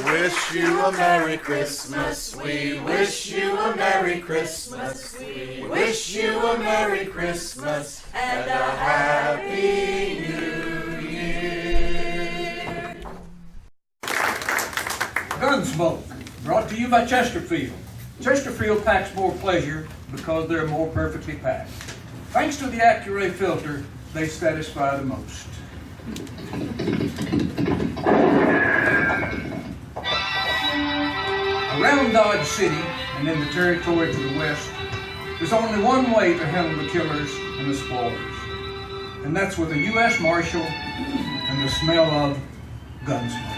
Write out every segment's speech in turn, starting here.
wish you a Merry Christmas. We wish you a Merry Christmas. We wish you a Merry Christmas and a Happy New Year. Gunsmoke, brought to you by Chesterfield. Chesterfield packs more pleasure because they're more perfectly packed. Thanks to the Accuray filter, they satisfy the most. Around Dodge City and in the territory to the west, there's only one way to handle the killers and the spoilers, and that's with a U.S. Marshal and the smell of Gunsmoke.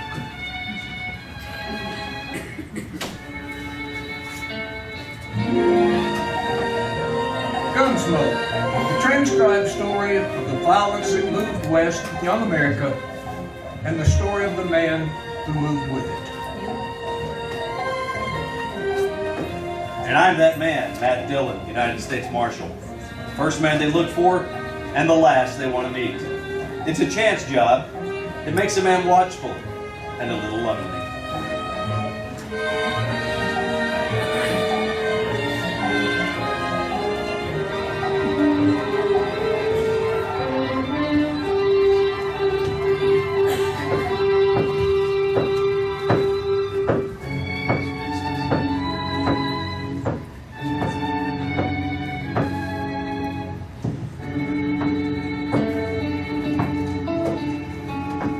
Gunsmoke, the transcribed story of the violence that moved west with young America and the story of the man who moved with it. And I'm that man, Matt Dillon, United States Marshal. The first man they look for and the last they want to meet. It's a chance job. It makes a man watchful and a little lonely.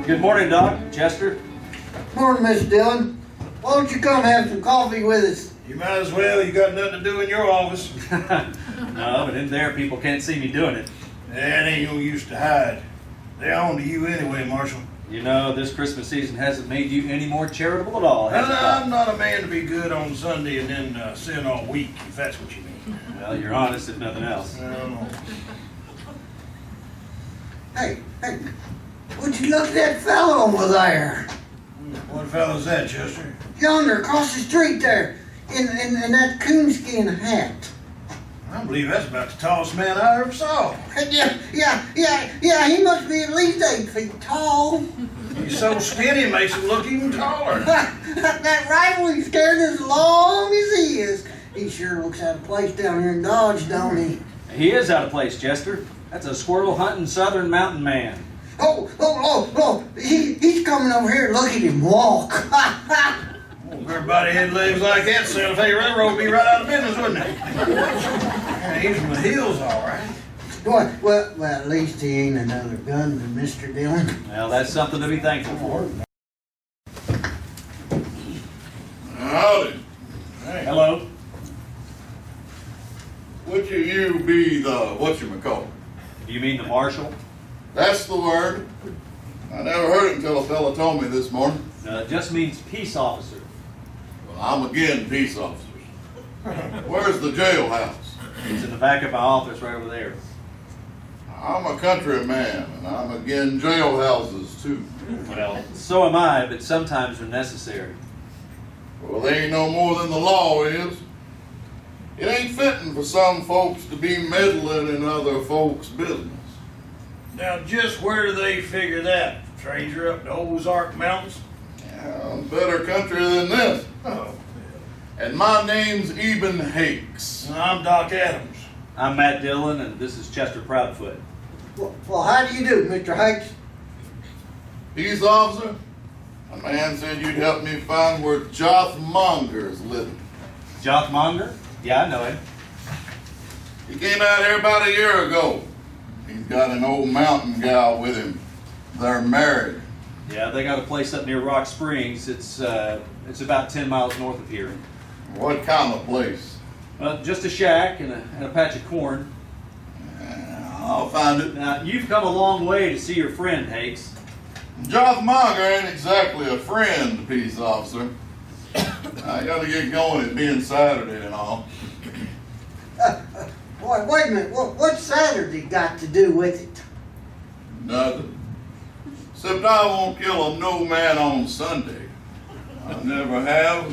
Good morning, Doc. Chester. Morning, Miss Dillon. Why don't you come have some coffee with us? You might as well. You got nothing to do in your office. No, but in there people can't see me doing it. That ain't no use to hide. They're on to you anyway, Marshal. You know, this Christmas season hasn't made you any more charitable at all, has it, Doc? I'm not a man to be good on Sunday and then sin all week, if that's what you mean. Well, you're honest if nothing else. No. Hey, would you look at that fellow over there? What fellow's that, Chester? Yonder, across the street there, in that coonskin hat. I believe that's about the tallest man I ever saw. Yeah, he must be at least 8 feet tall. He's so skinny it makes him look even taller. That rifle he's carrying as long as he is. He sure looks out of place down here in Dodge, don't he? He is out of place, Chester. That's a squirrel hunting southern mountain man. Oh, he's coming over here. Look at him walk. Well, if everybody had legs like that, Santa Fe Railroad would be right out of business, wouldn't it? Yeah, he's from the hills, all right. Well, at least he ain't another gunman, Mr. Dillon. Well, that's something to be thankful for. Howdy. Hey. Hello. Would you be the whatchamacallit? Do you mean the marshal? That's the word. I never heard it until a fella told me this morning. It just means peace officer. Well, I'm again peace officers. Where's the jailhouse? It's in the back of my office right over there. I'm a country man, and I'm again jailhouses too. Well, so am I, but sometimes they're necessary. Well, they ain't no more than the law is. It ain't fitting for some folks to be meddling in other folks' business. Now, just where do they figure that? Stranger up the Ozark Mountains? Yeah, better country than this. Oh. And my name's Eben Hakes. I'm Doc Adams. I'm Matt Dillon, and this is Chester Proudfoot. Well, how do you do, Mr. Hakes? Peace officer, a man said you'd help me find where Joth Monger is living. Joth Monger? Yeah, I know him. He came out here about a year ago. He's got an old mountain gal with him. They're married. Yeah, they got a place up near Rock Springs. It's about 10 miles north of here. What kind of place? Just a shack and a patch of corn. I'll find it. Now, you've come a long way to see your friend, Hakes. Joth Monger ain't exactly a friend, peace officer. I gotta get going, it being Saturday and all. Wait a minute. What's Saturday got to do with it? Nothing. Except I won't kill a no man on Sunday. I never have,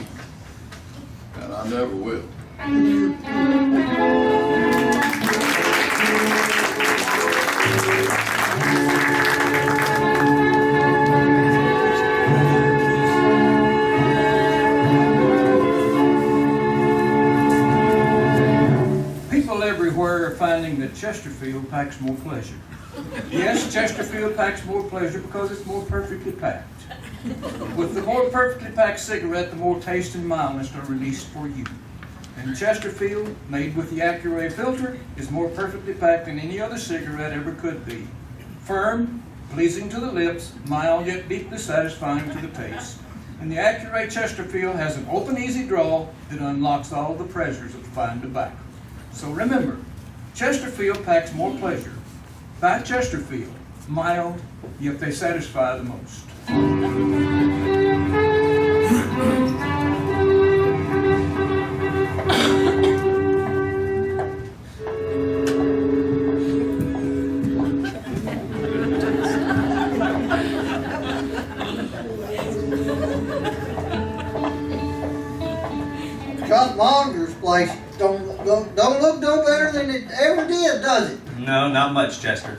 and I never will. Chesterfield packs more pleasure. Yes, Chesterfield packs more pleasure because it's more perfectly packed. With the more perfectly packed cigarette, the more taste and mildness are released for you. And Chesterfield, made with the Accuray filter, is more perfectly packed than any other cigarette ever could be. Firm, pleasing to the lips, mild yet deeply satisfying to the taste. And the Accuray Chesterfield has an open, easy draw that unlocks all the pleasures of fine tobacco. So remember, Chesterfield packs more pleasure. Buy Chesterfield, mild, yet they satisfy the most. Chuck Monger's place don't look no better than it ever did, does it? No, not much, Chester.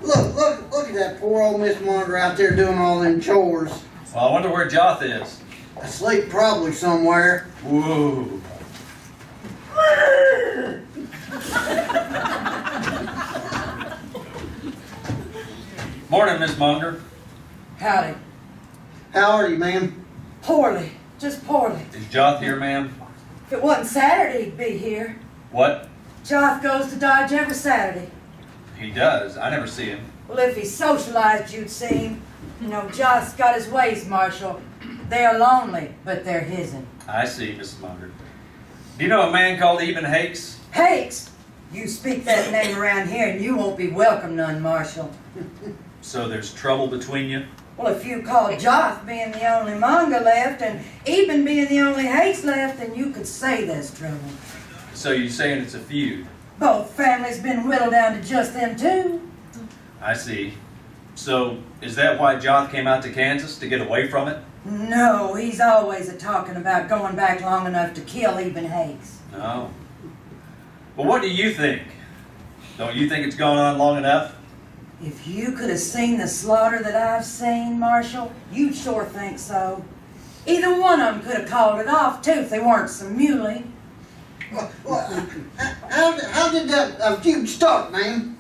Look at that poor old Miss Monger out there doing all them chores. Well, I wonder where Joth is. Asleep probably somewhere. Whoa. Morning, Miss Monger. Howdy. How are you, ma'am? Poorly. Just poorly. Is Joth here, ma'am? If it wasn't Saturday, he'd be here. What? Joth goes to Dodge every Saturday. He does. I never see him. Well, if he socialized, you'd see him. You know, Joth's got his ways, Marshal. They're lonely, but they're his'n. I see, Mrs. Munger. Do you know a man called Eben Hakes? Hakes! You speak that name around here and you won't be welcome none, Marshal. So there's trouble between you? Well, if you call Joth being the only Munger left and Eben being the only Hakes left, then you could say there's trouble. So you're saying it's a feud? Both families been whittled down to just them two. I see. So is that why Joth came out to Kansas, to get away from it? No, he's always a-talking about going back long enough to kill Eben Hakes. No. But what do you think? Don't you think it's gone on long enough? If you could have seen the slaughter that I've seen, Marshal, you'd sure think so. Either one of them could have called it off, too, if they weren't so muley. How did that feud start, ma'am?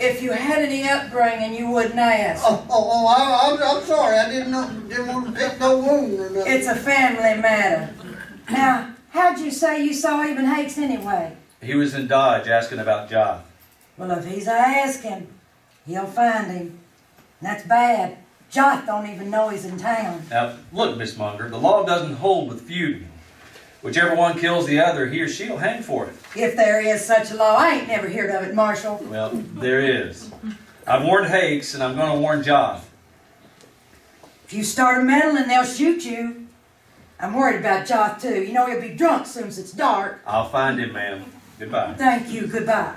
If you had any upbringing, you wouldn't ask. I'm sorry. I didn't want to pick no wound or nothing. It's a family matter. Now, how'd you say you saw Eben Hakes anyway? He was in Dodge asking about Joth. Well, if he's a-asking, he'll find him. And that's bad. Joth don't even know he's in town. Now, look, Miss Munger, the law doesn't hold with feuding. Whichever one kills the other, he or she'll hang for it. If there is such a law, I ain't never heard of it, Marshal. Well, there is. I've warned Hakes, and I'm going to warn Joth. If you start meddling, they'll shoot you. I'm worried about Joth, too. You know he'll be drunk soon as it's dark. I'll find him, ma'am. Goodbye. Thank you. Goodbye.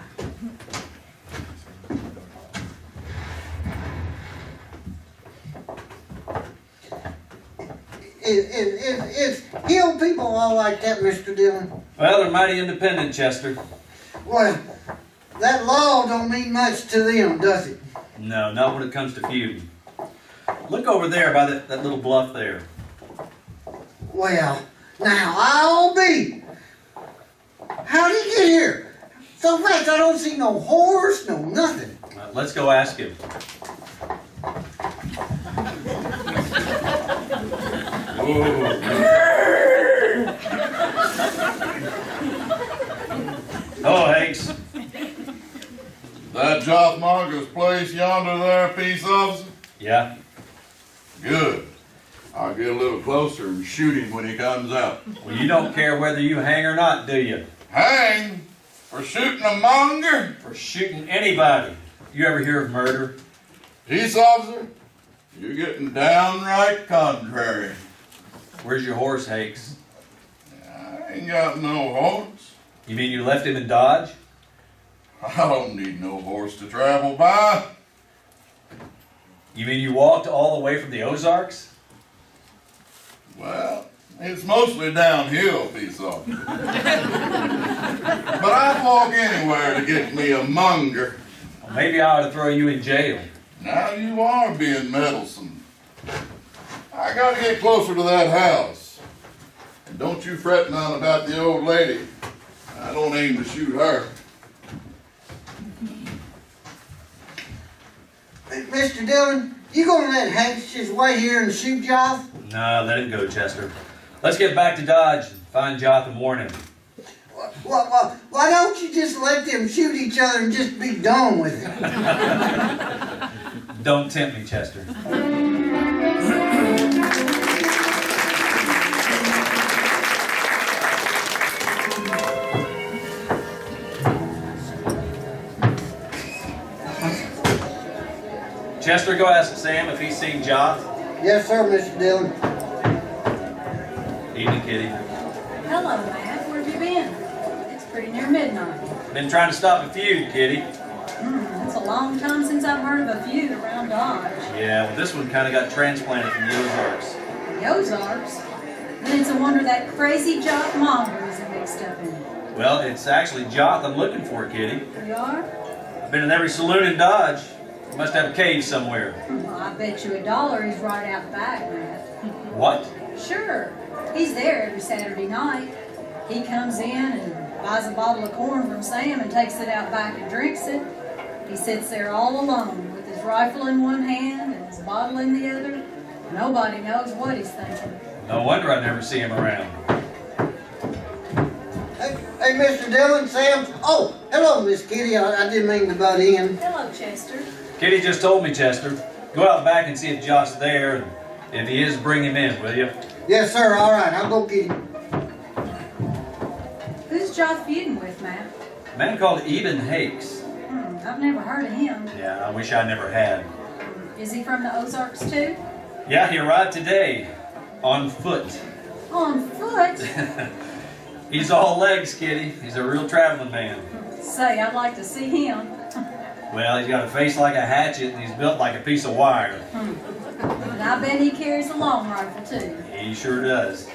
Is hill people all like that, Mr. Dillon? Well, they're mighty independent, Chester. Well, that law don't mean much to them, does it? No, not when it comes to feuding. Look over there by that little bluff there. Well, now I'll be. How'd he get here? So fast I don't see no horse, no nothing. Let's go ask him. Oh, Hakes. That Joth Monger's place yonder there, peace officer? Yeah? Good. I'll get a little closer and shoot him when he comes out. Well, you don't care whether you hang or not, do you? Hang? For shooting a monger? For shooting anybody. You ever hear of murder? Peace officer, you're getting downright contrary. Where's your horse, Hakes? I ain't got no horse. You mean you left him in Dodge? I don't need no horse to travel by. You mean you walked all the way from the Ozarks? Well, it's mostly downhill, peace officer. But I'd walk anywhere to get me a monger. Well, maybe I ought to throw you in jail. Now you are being meddlesome. I gotta get closer to that house. And don't you fret none about the old lady. I don't aim to shoot her. Mr. Dillon, you gonna let Hanks just wait here and shoot Joff? No, let him go, Chester. Let's get back to Dodge and find Joth and warn him. Why don't you just let them shoot each other and just be done with it? Don't tempt me, Chester. Chester, go ask Sam if he's seen Joth. Yes, sir, Mr. Dillon. Evening, Kitty. Hello, Matt. Where have you been? It's pretty near midnight. Been trying to stop a feud, Kitty. It's a long time since I've heard of a feud around Dodge. Yeah, well, this one kind of got transplanted from the Ozarks. The Ozarks? Then it's a wonder that crazy Jock Monger isn't mixed up in it. Well, it's actually Joth I'm looking for, Kitty. You are? I've been in every saloon in Dodge. Must have a cave somewhere. Well, I bet you $1 he's right out back, Matt. What? Sure. He's there every Saturday night. He comes in and buys a bottle of corn from Sam and takes it out back and drinks it. He sits there all alone with his rifle in one hand and his bottle in the other. Nobody knows what he's thinking. No wonder I never see him around. Hey, Mr. Dillon, Sam. Oh, hello, Miss Kitty. I didn't mean to butt in. Hello, Chester. Kitty just told me, Chester. Go out back and see if Joth's there, and if he is, bring him in, will you? Yes, sir. All right, I'll go get him. Who's Jock feuding with, Matt? A man called Eben Hakes. I've never heard of him. Yeah, I wish I never had. Is he from the Ozarks too? Yeah, he arrived today. On foot. On foot? He's all legs, Kitty. He's a real traveling man. Say, I'd like to see him. Well, he's got a face like a hatchet, and he's built like a piece of wire. And I bet he carries a long rifle too. He sure does.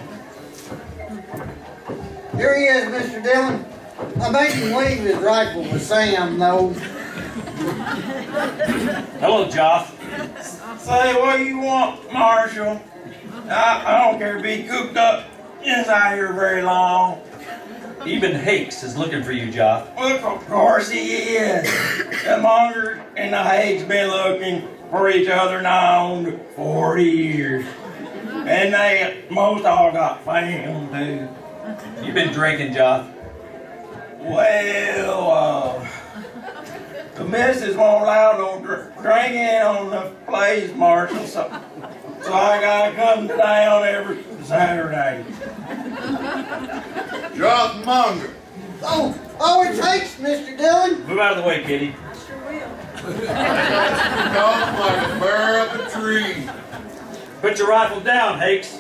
Here he is, Mr. Dillon. I made him leave his rifle with Sam, though. Hello, Joth. Say what you want, Marshal. I don't care to be cooped up inside here very long. Eben Hakes is looking for you, Joth. Look, of course he is. The Monger and the Hague's been looking for each other now 40 years. And they most all got fame too. You been drinking, Joth? Well, the missus won't allow no drinking on the place, Marshal, so I gotta come down every Saturday. Joth Monger. Oh, it takes, Mr. Dillon. Move out of the way, Kitty. Sure will. Off like a bird up a tree. Put your rifle down, Hakes.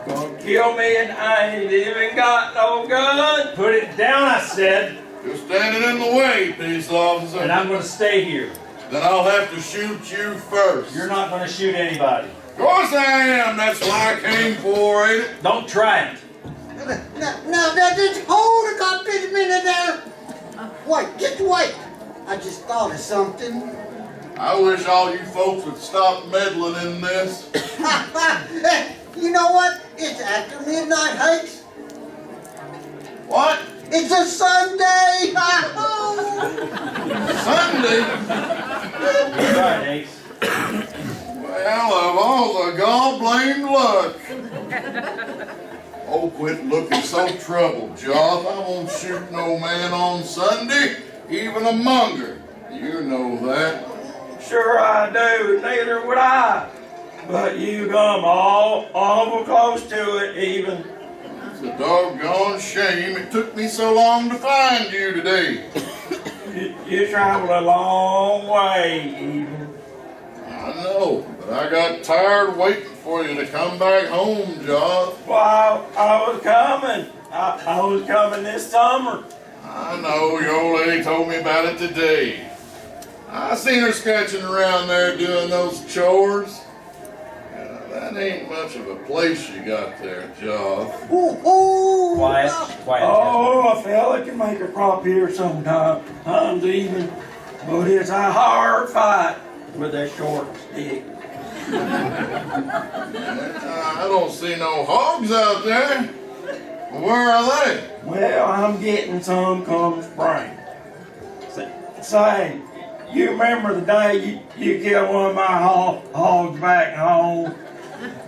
Gonna kill me and I ain't even got no gun. Put it down, I said. You're standing in the way, peace officer. And I'm going to stay here. Then I'll have to shoot you first. You're not going to shoot anybody. Of course I am. That's what I came for, ain't it? Don't try it. Now, just hold it up a minute there. Wait, just wait. I just thought of something. I wish all you folks would stop meddling in this. You know what? It's after midnight, Hakes. What? It's a Sunday. Sunday? You're right, Hakes. Well, of all the gall-blamed luck. Oh, quit looking so troubled, Joth. I won't shoot no man on Sunday, even a monger. You know that. Sure I do, neither would I. But you come awful close to it even. It's a doggone shame it took me so long to find you today. You traveled a long way even. I know, but I got tired waiting for you to come back home, Joth. Well, I was coming. I was coming this summer. I know, your old lady told me about it today. I seen her sketching around there doing those chores. That ain't much of a place you got there, Joth. Ooh. Quiet. Quiet. Oh, a fella can make a crop here sometimes even. But it's a hard fight with a short stick. I don't see no hogs out there. Where are they? Well, I'm getting some come spring. Say, you remember the day you killed one of my hogs back home?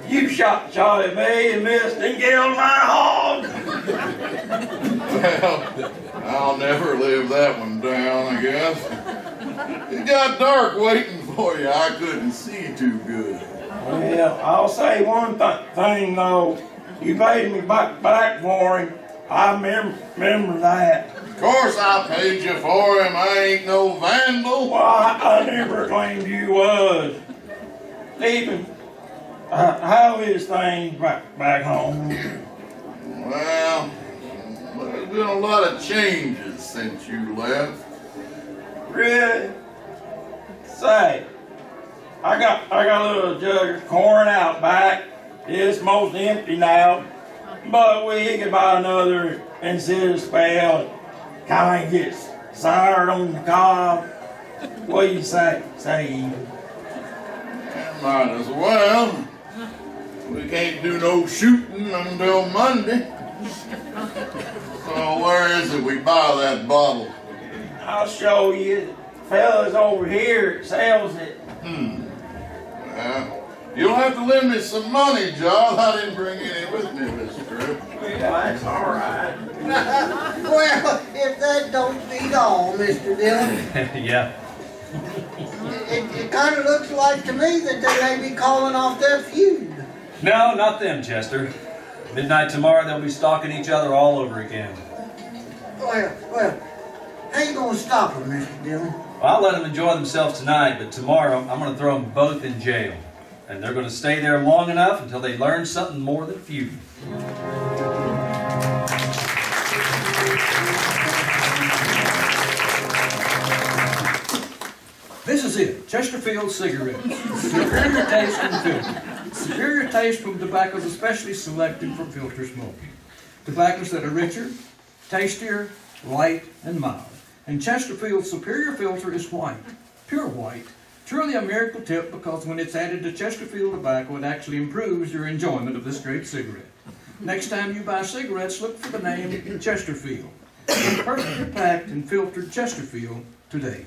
You shot at me and missed and killed my hog. Well, I'll never live that one down, I guess. It got dark waiting for you. I couldn't see too good. Well, I'll say one thing though. You paid me back for him. I remember that. Of course I paid you for him. I ain't no vandal. Well, I never claimed you was. Stephen, how is things back home? Well, there's been a lot of changes since you left. Really? Say, I got a little jug of corn out back. It's most empty now, but we could buy another and sit a spell. Kind of get soured on the cob. What do you say, Eve? Might as well. We can't do no shooting until Monday. So where is it we buy that bottle? I'll show you. Fellas over here sells it. Well, you'll have to lend me some money, John. I didn't bring any with me this trip. Well, that's all right. Well, if that don't beat all, Mr. Dillon, Yeah. it kind of looks like to me that they may be calling off that feud. No, not them, Chester. Midnight tomorrow, they'll be stalking each other all over again. Well, how you gonna stop them, Mr. Dillon? Well, I'll let them enjoy themselves tonight, but tomorrow I'm going to throw them both in jail. And they're going to stay there long enough until they learn something more than feuding. This is it, Chesterfield cigarettes. Superior taste and filter. Superior taste from tobaccos especially selected for filter smoking. Tobaccos that are richer, tastier, light, and mild. And Chesterfield's superior filter is white, pure white. Truly a miracle tip because when it's added to Chesterfield tobacco, it actually improves your enjoyment of this great cigarette. Next time you buy cigarettes, look for the name Chesterfield. Perfectly packed and filtered Chesterfield today.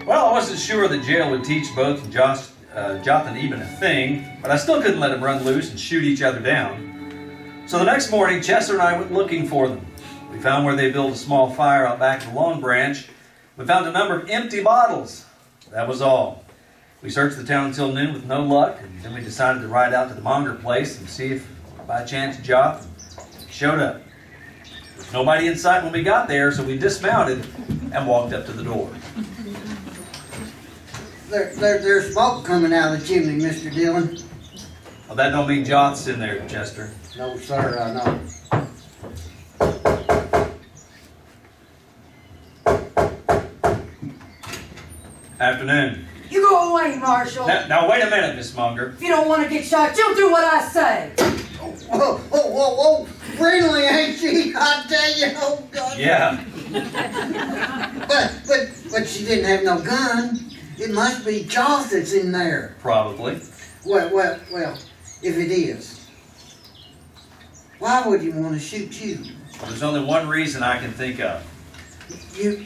Well, I wasn't sure the jail would teach both Joth and Eben a thing, but I still couldn't let them run loose and shoot each other down. So the next morning, Chester and I went looking for them. We found where they built a small fire out back of the Long Branch. We found a number of empty bottles. That was all. We searched the town until noon with no luck, and then we decided to ride out to the Monger place and see if, by chance, Joth showed up. There was nobody in sight when we got there, so we dismounted and walked up to the door. There's smoke coming out of the chimney, Mr. Dillon. Well, that don't mean Joth's in there, Chester. No, sir, I know. Afternoon. You go away, Marshal. Now wait a minute, Miss Monger. If you don't want to get shot, you'll do what I say. Whoa. Friendly, ain't she? I tell you, oh, God. Yeah. But she didn't have no gun. It must be Joth that's in there. Probably. Well, if it is, why would you want to shoot you? There's only one reason I can think of. You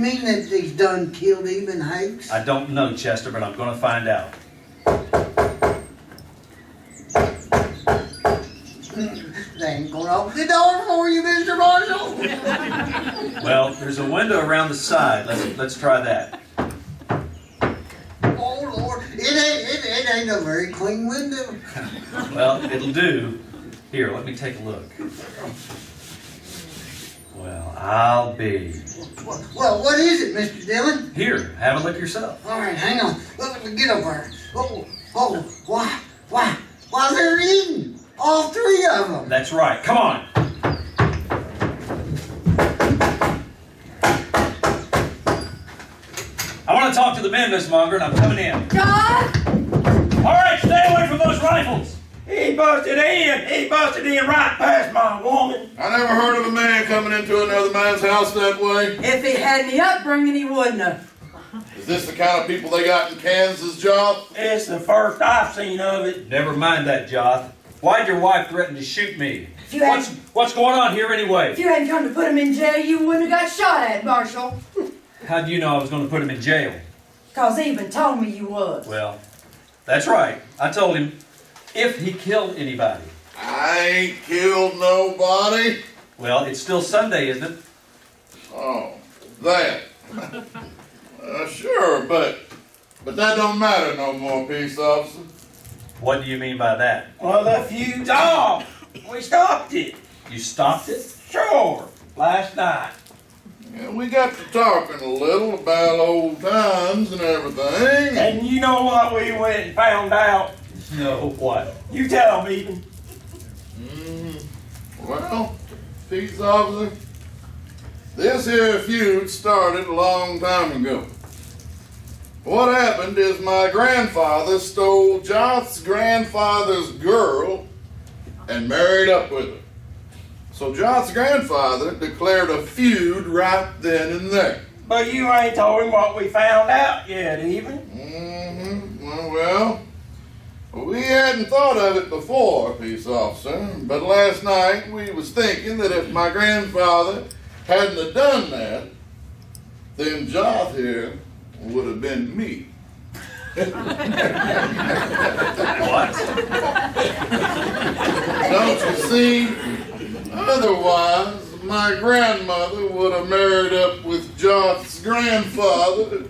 mean that he's done killed Eben Hakes? I don't know, Chester, but I'm going to find out. They ain't gonna open the door for you, Mr. Marshall. Well, there's a window around the side. Let's try that. Oh Lord, it ain't a very clean window. Well, it'll do. Here, let me take a look. Well, I'll be. Well, what is it, Mr. Dillon? Here, have a look yourself. All right, hang on. Let me get over here. Why they're eating? All three of them. That's right. Come on. I want to talk to the men, Miss Monger, and I'm coming in. John! All right, stay away from those rifles. He busted in right past my woman. I never heard of a man coming into another man's house that way. If he had any upbringing, he wouldn't have. Is this the kind of people they got in Kansas, Joth? It's the first I've seen of it. Never mind that, Joth. Why'd your wife threaten to shoot me? If you hadn't, What's going on here anyway? if you hadn't come to put him in jail, you wouldn't have got shot at, Marshal. How'd you know I was going to put him in jail? 'Cause he even told me you was. Well, that's right. I told him if he killed anybody. I ain't killed nobody. Well, it's still Sunday, isn't it? Oh, that. Sure, but that don't matter no more, peace officer. What do you mean by that? Well, the feud's off. We stopped it. You stopped it? Sure. Last night. Yeah, we got to talking a little about old times and everything. And you know what we went and found out? No, what? You tell me, Eden. Well, peace officer, this here feud started a long time ago. What happened is my grandfather stole Joth's grandfather's girl and married up with her. So Joth's grandfather declared a feud right then and there. But you ain't told him what we found out yet, even. Well, we hadn't thought of it before, peace officer, but last night we was thinking that if my grandfather hadn't have done that, then Joth here would have been me. What? Don't you see? Otherwise, my grandmother would have married up with Joth's grandfather,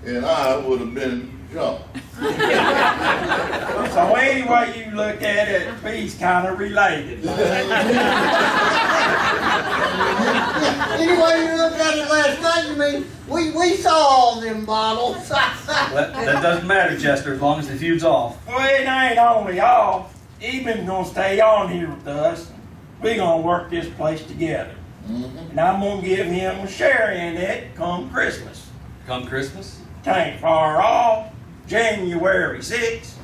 and I would have been Joth. So any way you look at it, he's kind of related. Anyway, you looked at it last night, you mean, we saw all them bottles. That doesn't matter, Chester, as long as the feud's off. Well, it ain't only off. Eben's gonna stay on here with us. We gonna work this place together. And I'm gonna give him a share in it come Christmas. Come Christmas? Tain't far off. January 6th.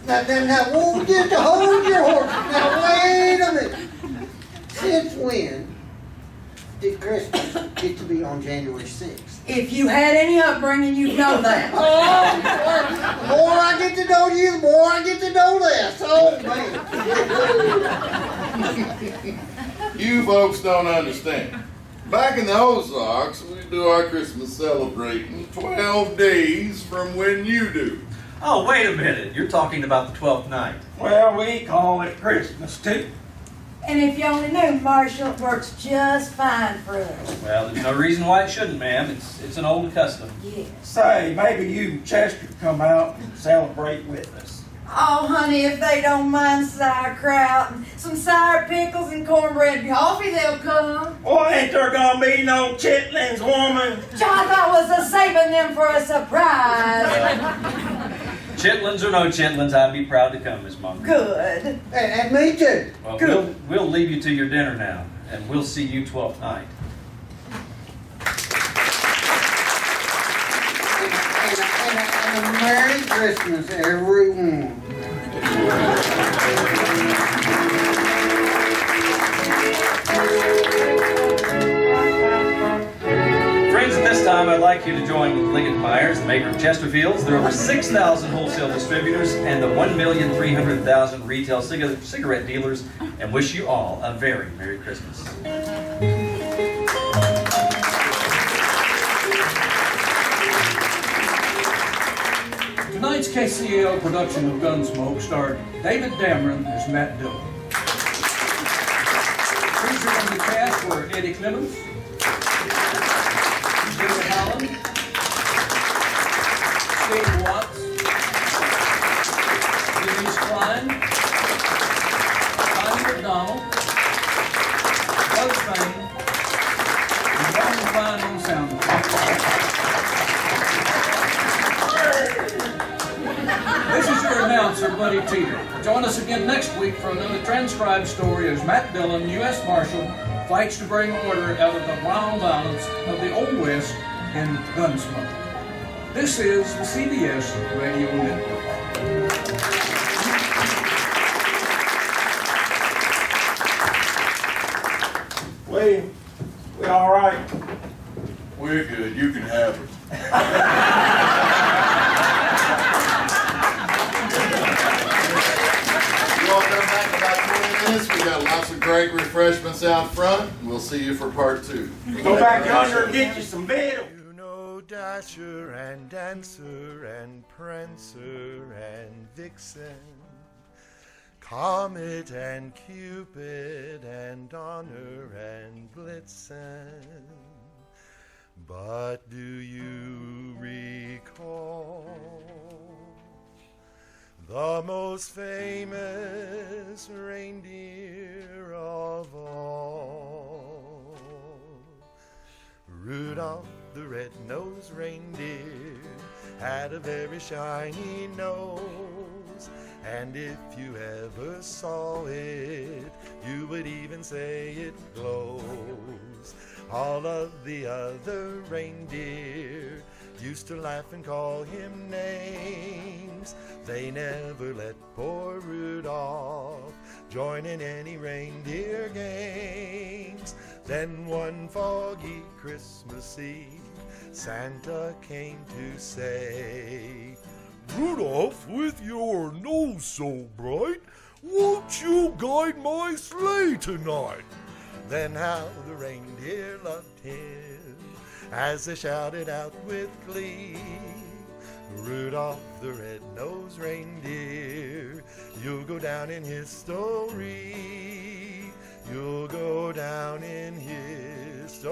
Now, won't get to hold your horses. Now, wait a minute. Since when did Christmas get to be on January 6th? If you had any upbringing, you'd know that. Oh, the more I get to know you, the more I get to know this. Oh, man. You folks don't understand. Back in the Ozarks, we do our Christmas celebrating 12 days from when you do. Oh, wait a minute. You're talking about the 12th night. Well, we call it Christmas too. And if you only knew, Marshall, it works just fine for us. Well, there's no reason why it shouldn't, ma'am. It's an old custom. Yes. Say, maybe you, Chester, come out and celebrate with us. Oh, honey, if they don't mind sauerkraut and some sour pickles and cornbread coffee, they'll come. Well, ain't there gonna be no chitlins, woman? John thought was saving them for a surprise. Chitlins or no chitlins, I'd be proud to come, Miss Mom. Good. And me too. Well, we'll leave you to your dinner now, and we'll see you 12th night. And a Merry Christmas, everyone. Friends, at this time, I'd like you to join with Liggett Myers, the maker of Chesterfields. There are over 6,000 wholesale distributors and the 1,300,000 retail cigarette dealers, and wish you all a very Merry Christmas. Tonight's KCAL production of Gunsmoke starred David Dameron as Matt Dillon. Featured in the cast were Eddie Clemens, Jimmy Holland, Steve Watts, Denise Klein, Connie McDonald, Buzz Fain, and Warren Klein on sound effects. This is your announcer, Buddy Teeter. Join us again next week for another transcribed story as Matt Dillon, U.S. Marshal, fights to bring order out of the wild violence of the Old West in Gunsmoke. This is the CBS Radio Network. We all right? We're good. You can have it. great refreshments out front. We'll see you for part 2. Go back yonder and get you some victuals. You know Dasher and Dancer and Prancer and Vixen, Comet and Cupid and Donner and Blitzen. But do you recall the most famous reindeer of all? Rudolph the red-nosed reindeer had a very shiny nose, and if you ever saw it, you would even say it glows. All of the other reindeer used to laugh and call him names. They never let poor Rudolph join in any reindeer games. Then one foggy Christmas Eve, Santa came to say, Rudolph, with your nose so bright, won't you guide my sleigh tonight? Then how the reindeer loved him as they shouted out with glee, Rudolph the red-nosed reindeer, you'll go down in history. You'll go down in history.